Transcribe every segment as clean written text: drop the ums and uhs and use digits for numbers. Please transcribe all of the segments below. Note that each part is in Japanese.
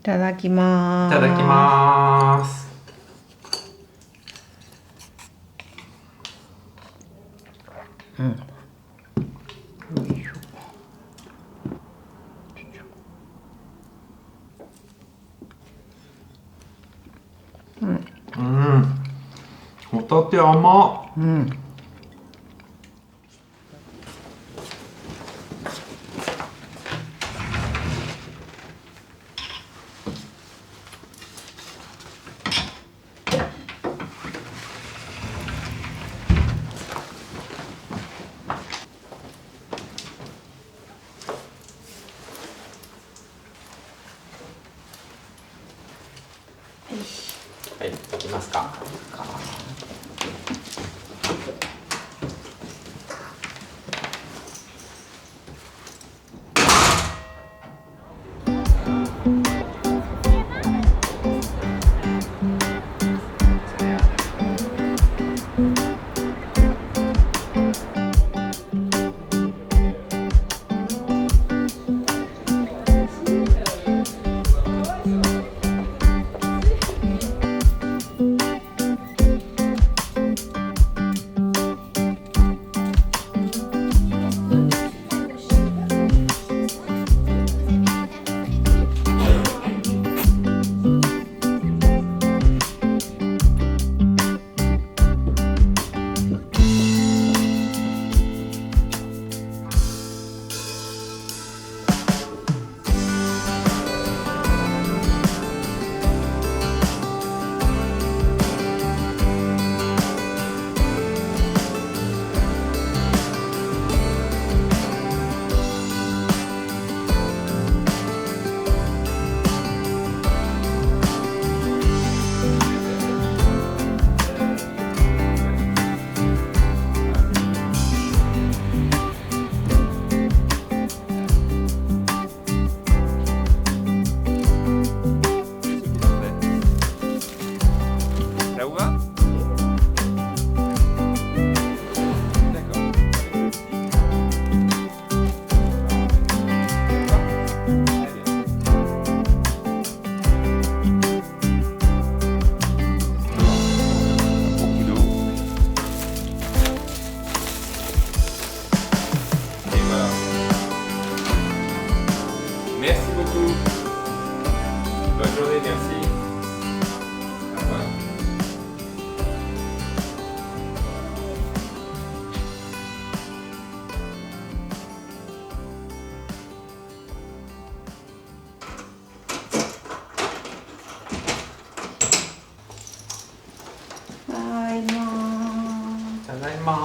ただきます。いただきます。うん。よいしょ。うん。うん。ホタテ甘っ。うん。はい、いきますか。Merci beaucoup. Bonne journée, merci. Au revoir. Ta dai ma.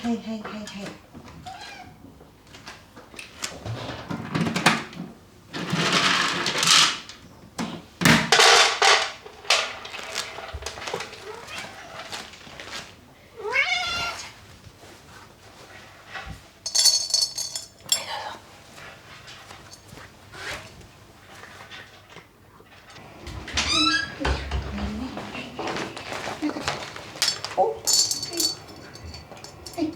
はいはいはいはい。お、はいはい。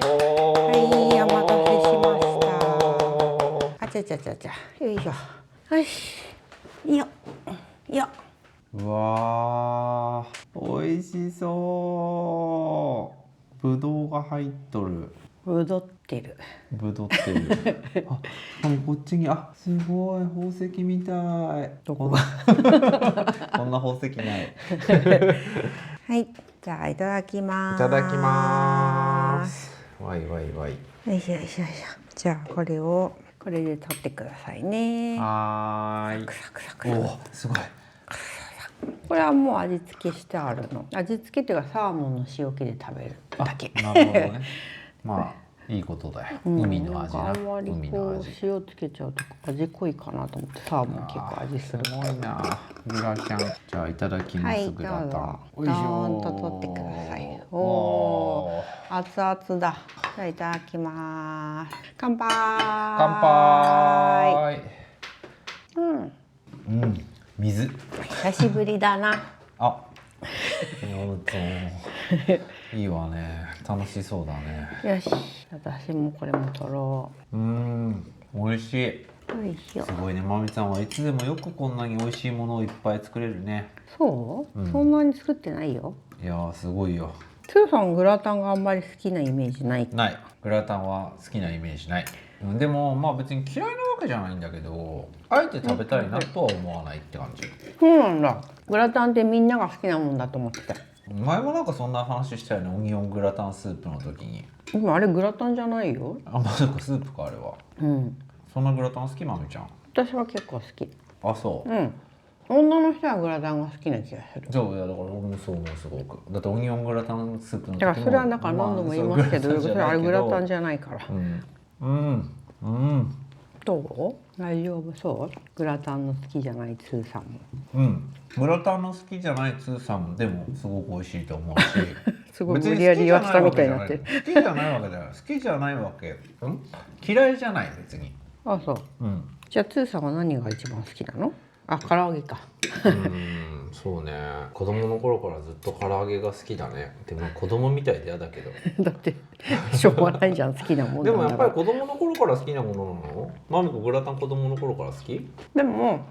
はい、お待たせしました。あちゃちゃちゃちゃ、よいしょ。よし、いいよ、いいよ。うわー、美味しそう。ぶどうが入っとる。ぶどってる。ぶどってる。あ、こっちに、すごい宝石みたい。どこがこんな宝石ない。はい、じゃあいただきます。いただきます。わいわいわい。よいしょよいしょよいしょ。じゃあこれで取ってくださいね。はーい。サクサクサクサク。お、すごい。これはもう味付けしてあるの。味付けっていうかサーモンの塩気で食べるだけ。なるほどね。まあいいことだよ。海の味な。なんかあんまり海のこう味。塩つけちゃうと味濃いかなと思ってサーモン結構味する。すごいな。グラちゃん。じゃあいただきます。はい、グラタン。どうぞ。ドーンと取ってください。おお、熱々だ。じゃあいただきます。乾杯。乾杯。水。久しぶりだな。いいわね。楽しそうだね。よし、私もこれも取ろ美味しい。う。よいしょ。すごいね、まみちゃんはいつでもよくこんなに美味しいものをいっぱい作れるね。そう、そんなに作ってないよ。いやー、すごいよ。つーさんグラタンがあんまり好きなイメージない。ない。グラタンは好きなイメージない。でもまあ別に嫌いなわけじゃないんだけど、あえて食べたいなとは思わないって感じ。そうなんだ。グラタンってみんなが好きなもんだと思ってた。前もなんかそんな話したよね、オニオングラタンスープの時に。でもあれグラタンじゃないよ。まさかスープかあれは。そんなグラタン好き、まみちゃん。私は結構好き。そう。女の人はグラタンが好きな気がする。そう、いやだから俺もそう思う、すごく。だってオニオングラタンスープの時も。だからそれはなんか何度も言いますけど、それあれグラタンじゃないから。どう？大丈夫そう？グラタンの好きじゃないツーさんも。グラタンの好きじゃないツーさんでもすごく美味しいと思うし。すごい無理やり言わせたみたいになってる。好きじゃないわけだよ。好きじゃないわけ。嫌いじゃない別に。そう。じゃあツーさんは何が一番好きなの？唐揚げか。そうね。子供の頃からずっと唐揚げが好きだね。でも子供みたいで嫌だけど。だってしょうがないじゃん、好きなもんでもやっぱり子供の頃から好きなものなの？マミコグラタン子供の頃から好き？でも、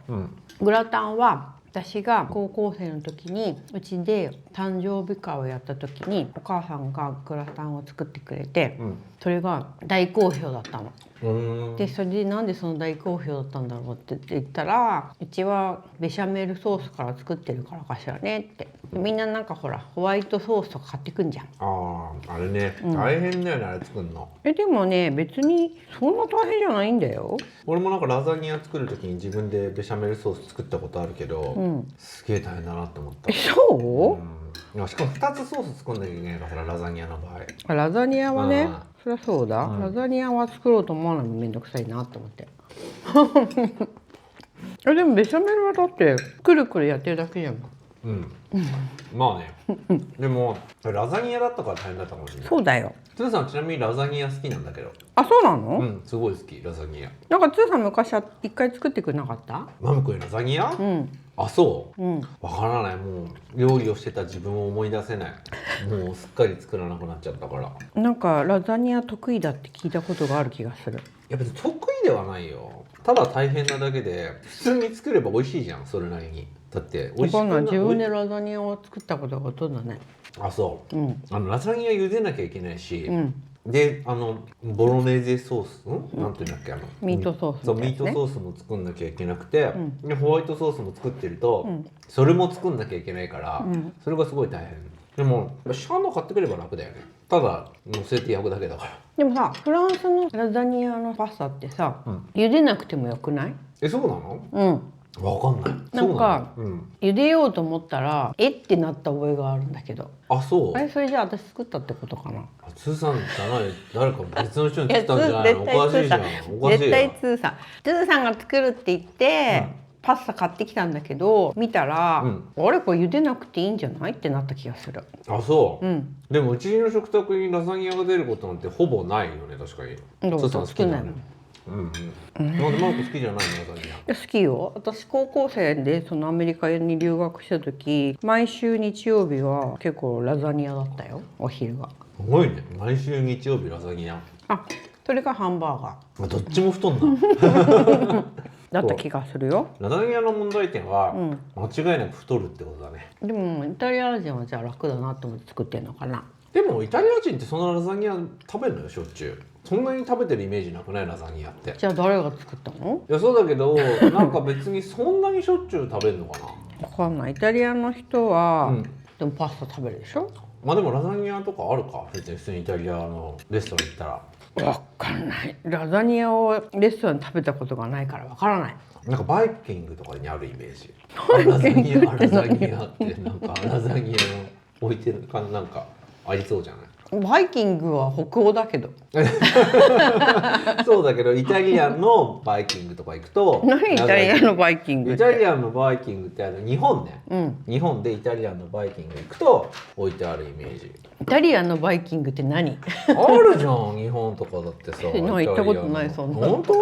グラタンは私が高校生の時にうちで誕生日会をやった時にお母さんがグラタンを作ってくれて、それが大好評だったの。でそれでなんでその大好評だったんだろうって言ったら、うちはベシャメルソースから作ってるからかしらねって。みんななんかほらホワイトソースとか買ってくんじゃん。あれね、大変だよね、あれ作るの。でもね、別にそんな大変じゃないんだよ。俺もなんかラザニア作る時に自分でベシャメルソース作ったことあるけど、すげえ大変だなって思った。そう？しかも2つソース作んなきゃいけないからラザニアの場合。ラザニアはね、そりゃそうだ、ラザニアは作ろうと思わないのめんどくさいなと思ってでもベシャメルはだってくるくるやってるだけじゃん。まあね。でもラザニアだったから大変だったかもしれない。そうだよ。つーさんちなみにラザニア好きなんだけど。そうなの？すごい好きラザニア。なんかつーさん昔は一回作ってくれなかった？マミコにラザニア？そう。わからない。もう料理をしてた自分を思い出せない。もうすっかり作らなくなっちゃったから。なんかラザニア得意だって聞いたことがある気がする。いや別に得意ではないよ。ただ大変なだけで、普通に作れば美味しいじゃん、それなりに。だって美味しくない。自分でラザニアを作ったことがほとんどない。そう。ラザニア茹でなきゃいけないし。でボロネーゼソース、なんていうんだっけ、ミートソース、そうミートソースも作んなきゃいけなくて、でホワイトソースも作ってると、それも作んなきゃいけないから、それがすごい大変。でも市販の買ってくれば楽だよね。ただ乗せて焼くだけだから。でもさ、フランスのラザニアのパスタってさ、茹でなくてもよくない？そうなの？わかんない。なんか茹でようと思ったらってなった覚えがあるんだけど。そう。それじゃあ私作ったってことかな。ツーさんじゃない、誰か別の人に作ったんじゃないの？おかしいじゃん。おかしいよ。絶対ツーさんが作るって言って、パスタ買ってきたんだけど、見たら、あれこれ茹でなくていいんじゃないってなった気がする。そう。でもうちの食卓にラザニアが出ることなんてほぼないよね、確かに。ツーさん好きなの？なんでマーク好きじゃないの？ラザニア。好きよ。私高校生でそのアメリカに留学した時、毎週日曜日は結構ラザニアだったよ、お昼が。すごいね。毎週日曜日ラザニア。それがハンバーガー。どっちも太んな。だった気がするよ。ラザニアの問題点は、間違いなく太るってことだね。でもイタリア人はじゃあ楽だなと思って作ってんのかな。でもイタリア人ってそんなラザニア食べるのよしょっちゅう。そんなに食べてるイメージなくないラザニアって。じゃあ誰が作ったの？いやそうだけどなんか別にそんなにしょっちゅう食べるのかな。わかんない。イタリアの人は、うん、でもパスタ食べるでしょ。まあでもラザニアとかあるか、別に普通にイタリアのレストラン行ったら。わかんない。ラザニアをレストランで食べたことがないからわからない。なんかバイキングとかにあるイメージ。ラザニアってなんかラザニアの置いてるかなんかありそうじゃない。バイキングは北欧だけど。そうだけどイタリアンのバイキングとか行くと何イタリアのバイキングって？イタリアンのバイキングって日本ね、うん、日本でイタリアンのバイキング行くと置いてあるイメージ。イタリアンのバイキングって何？あるじゃん日本とかだってさ。行ったことない。そんな。本当？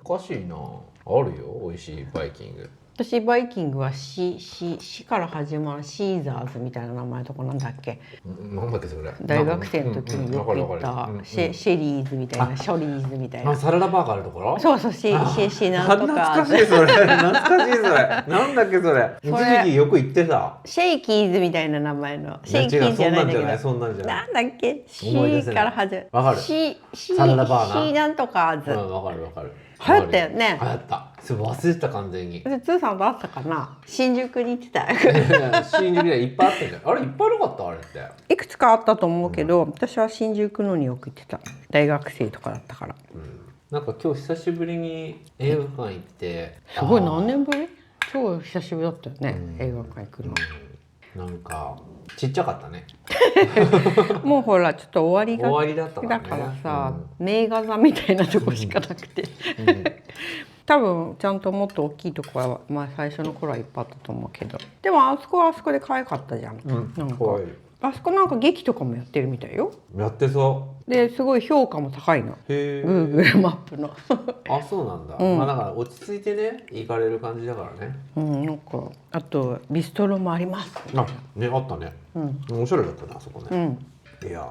おかしいな。あるよ美味しいバイキング。私バイキングはシから始まるシーザーズみたいな名前のとこなんだっけ？なんだっけそれ。大学生の時によく行ったシェリーズみたいな、ショリーズみたいな。サラダバーガーあるところ？そうそう、シなんとか。懐かしいそれ。懐かしいそれ。なんだっけそれ。一時期よく行ってた。シェイキーズみたいな名前の。シェイキーズじゃないんだけど。そんなんじゃない。なんだっけ？シから始まる。わかる。サラダバーガー。シなんとかズ。わかるわかる。流行ったよね。流行った。それ忘れてた完全に。ツーさんとあったかな。新宿に行ってた。新宿でいっぱいあったじゃん。あれいっぱいなかったあれって。いくつかあったと思うけど、私は新宿のによく行ってた。大学生とかだったから。なんか今日久しぶりに映画館行って。すごい何年ぶり？超久しぶりだったよね。映画館行くの。なんかちっちゃかったね。もうほらちょっと終わりが終わりだったからね。だからさ、名画座みたいなとこしかなくて。多分ちゃんともっと大きいとこは、まあ、最初の頃はいっぱいあったと思うけど、でもあそこはあそこで可愛かったじゃん。なんかあそこなんか劇とかもやってるみたいよ。やってそう。ですごい評価も高いの。へえ。Google マップの。あ、そうなんだ。まあだから落ち着いてね行かれる感じだからね。なんかあとビストロもあります。あ、ねあったね。おしゃれだったねあそこね。いや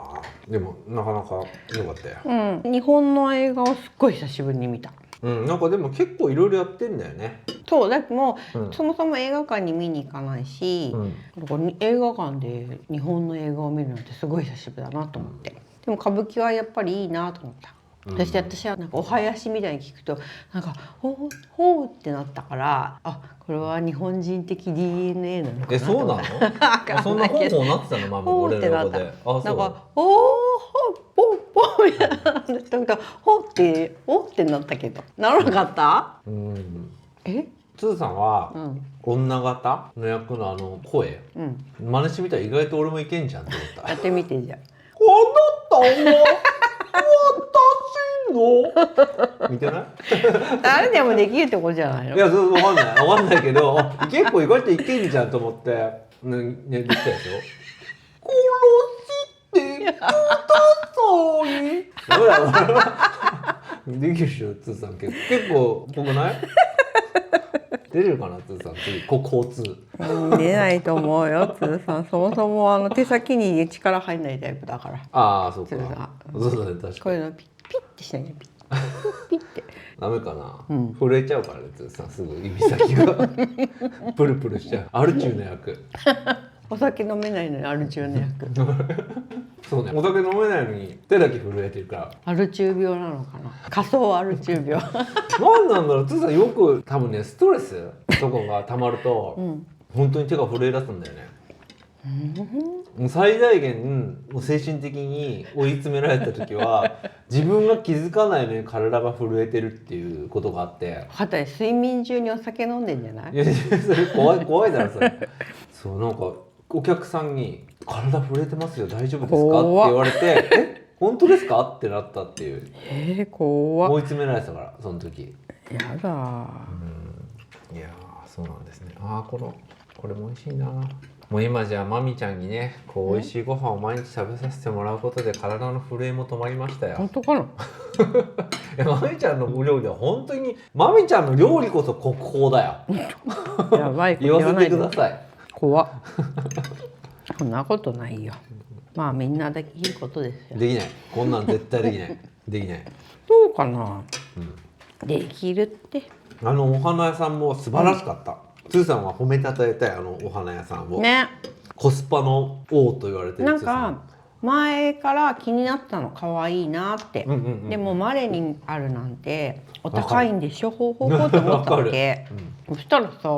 でもなかなか良かったよ。日本の映画をすっごい久しぶりに見た。なんかでも結構いろいろやってんだよね。そうだけどそもそも映画館に見に行かないし、だから映画館で日本の映画を見るなんてすごい久しぶりだなと思って。でも歌舞伎はやっぱりいいなと思った。私はなんかお囃子みたいに聞くとなんかほうってなったから、あ、これは日本人的 DNA なのかなと。そうなの？そんなほうほうなってたのママ俺の横で。なんかおーほポンポンみたいなほってなったけどならなかった？つーさんは女型の役のあの声真似してみたら意外と俺もいけんじゃんって思った。やってみてじゃん。あなたは私の似てない？誰でもできるってことじゃないの？いや、わかんないけど結構意外といけんじゃんと思ってねできたでしょ。殺してください。できるでしょつーさん。結構ぽくない？出れるかなつーさん次交通。出ないと思うよつーさん。そもそも手先に力入んないタイプだから。ああそうか。そうだね確かに。こういうのピッてしないねピッて。ダメかな。震えちゃうからねつーさんすぐ指先がプルプルしちゃう。アル中の役。お酒飲めないのにアル中の役。そうね。お酒飲めないのに手だけ震えてるから。アル中病なのかな。仮想アル中病。何なんだろう。つーさんよく多分ねストレスとかが溜まると、本当に手が震え出すんだよね。もう最大限もう精神的に追い詰められた時は自分が気づかないのに体が震えてるっていうことがあって。はた睡眠中にお酒飲んでんじゃない？いやそれ怖いだろそれ。そうなんかお客さんに「体震えてますよ大丈夫ですか?」って言われて「え本当ですか?」ってなったっていう。怖っ。追い詰められてたからその時。やだ。いやそうなんですね。これも美味しいな。もう今じゃあまみちゃんにねこう美味しいご飯を毎日食べさせてもらうことで体の震えも止まりましたよ。本当かな？いやまみちゃんのお料理は本当にまみちゃんの料理こそ国宝だよ。やばいこと言わせて言わないでください。怖っ。そんなことないよ。まあみんなできることですよ。できない。こんなん絶対できない。できない。どうかな、できるって。お花屋さんも素晴らしかった。つーさんは褒めたたえたい、あのお花屋さんを。ね。コスパの王と言われてるなんつーさん。か前から気になったの、可愛いなって、うんうんうん、でもまれにあるなんてお高いんでしょ、ほうほうほうって思ったわけ、そしたらさ、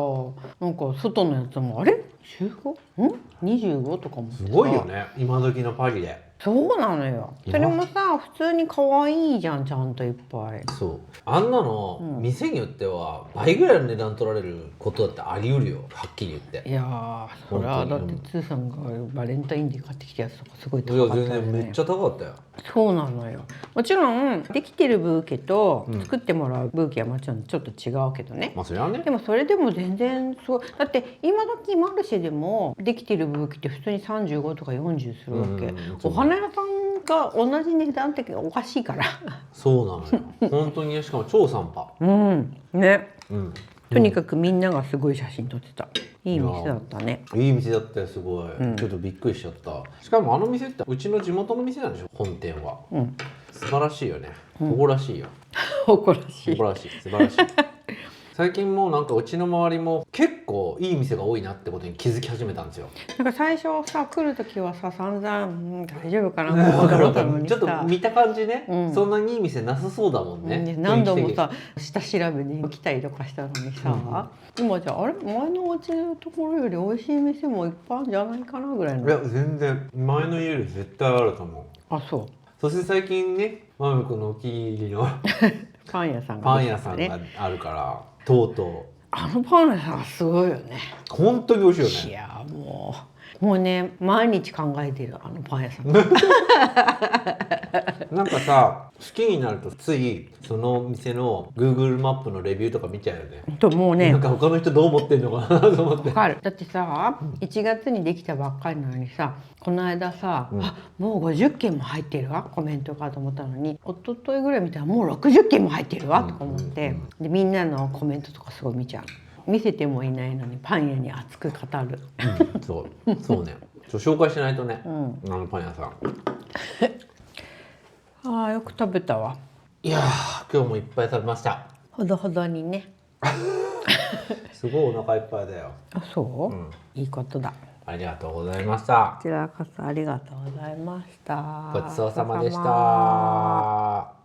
なんか外のやつもあれ 15？ ん 25 とかもすごいよね、今時のパリで。そうなのよ。それもさ、普通に可愛いじゃん、ちゃんといっぱい。そう、あんなの、店によっては倍ぐらいの値段取られることだってあり得るよ、はっきり言って。いやー、それはだってつーさんがバレンタインで買ってきたやつとかすごいいや高かったよね。全然めっちゃ高かったよ。そうなのよ。もちろんできてるブーケと作ってもらうブーケはもちろんちょっと違うけどね、まあそれはね。でもそれでも全然すごい。だって今時マルシェでもできてるブーケって普通に35とか40するわけ、お花屋さんが同じ値段っておかしいからそうなのよ本当に。しかも超散歩。うんね、うん、とにかくみんながすごい写真撮ってた。いい店だったね。いい店だったよ、すごい、ちょっとびっくりしちゃった。しかもあの店ってうちの地元の店なんでしょ、本店は。素晴らしいよね、誇らしいよ。誇らしい。誇らしい、素晴らしい最近もうなんかうちの周りも結構いい店が多いなってことに気づき始めたんですよ。なんか最初さ、来る時はさ、散々大丈夫かなって思ったのにさ、ちょっと見た感じね、そんなにいい店なさそうだもんね、何度もさ下調べに来たりとかしたのにさ、今じゃあれ前のお家のところより美味しい店もいっぱいあるんじゃないかなぐらいの。いや全然前の家より絶対あると思う。あ、そう。そして最近ね、マム君のお気に入りのパン屋さんがパン屋さんがあるからとうとう。あのパン屋さんすごいよね。本当に美味しいよね。いやもうね、毎日考えてる、あのパン屋さんなんかさ、好きになるとついその店の Google マップのレビューとか見ちゃうよね。ともうね、なんか他の人どう思ってんのかなと思って。わかる。だってさ、1月にできたばっかりなのにさ、この間さ、あ、もう50件も入ってるわコメントかと思ったのに、一昨日ぐらい見たらもう60件も入ってるわとか思って、でみんなのコメントとかすごい見ちゃう。見せてもいないのにパン屋に熱く語る、そうね、紹介しないとね、あのパン屋さんあーよく食べたわ。いやー今日もいっぱい食べました。ほどほどにねすごいお腹いっぱいだよ。あ、そう、いいことだ。ありがとうございました。こちらこそありがとうございました。ごちそうさまでした。